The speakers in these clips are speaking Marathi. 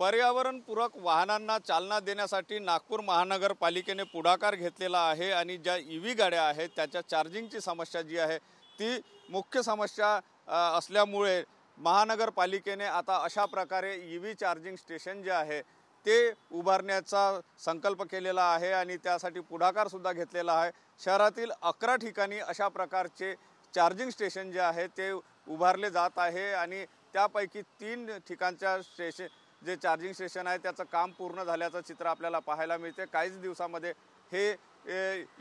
पर्यावरणपूरक वाहनांना चालना देण्यासाठी नागपूर महानगरपालिकेने पुढाकार घेतलेला आहे आणि ज्या ईव्ही गाड्या आहेत त्याच्या चार्जिंगची समस्या जी आहे ती मुख्य समस्या असल्यामुळे महानगरपालिकेने आता अशा प्रकारे ईव्ही चार्जिंग स्टेशन जे आहे ते उभारण्याचा संकल्प केलेला आहे आणि त्यासाठी पुढाकार सुद्धा घेतलेला आहे। शहरातील 11 ठिकाणी अशा प्रकारचे चार्जिंग स्टेशन जे आहे ते उभारले जात आहे आणि त्यापैकी 3 ठिकाणच्या जे चार्जिंग स्टेशन आहे त्याचं काम पूर्ण झाल्याचं चित्र आपल्याला पाहायला मिळते। काहीच दिवसामध्ये हे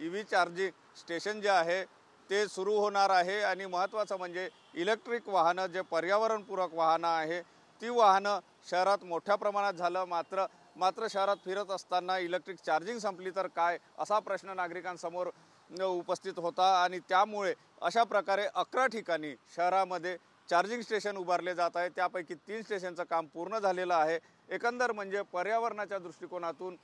ईव्ही चार्जिंग स्टेशन जे आहे ते सुरू होणार आहे आणि महत्त्वाचं म्हणजे इलेक्ट्रिक वाहनं जे पर्यावरणपूरक वाहनं आहे ती वाहनं शहरात मोठ्या प्रमाणात झालं मात्र शहरात फिरत असताना इलेक्ट्रिक चार्जिंग संपली तर काय असा प्रश्न नागरिकांसमोर उपस्थित होता आणि त्यामुळे अशा प्रकारे 11 ठिकाणी शहरामध्ये चार्जिंग स्टेशन उभारले जात आहे। त्यापैकी 3 स्टेशनचं काम पूर्ण झालेलं आहे। एकंदर म्हणजे पर्यावरणाच्या दृष्टिकोनातून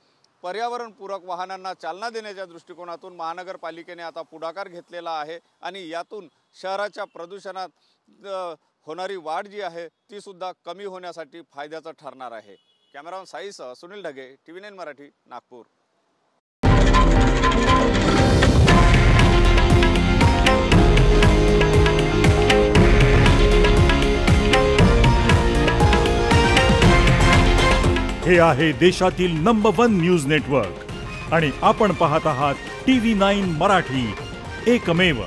पर्यावरणपूरक वाहनांना चालना देण्याच्या दृष्टिकोनातून महानगरपालिकेने आता पुढाकार घेतलेला आहे आणि यातून शहराच्या प्रदूषणात होणारी वाढ जी आहे ती सुद्धा कमी होण्यासाठी फायद्याचं ठरणार आहे। कॅमेरामन साईसह सुनील ढगे, TV9 मराठी, नागपूर। हे आहे देशातील नंबर 1 न्यूज नेटवर्क आणि आपण पाहत आहात TV9 मराठी, एकमेव।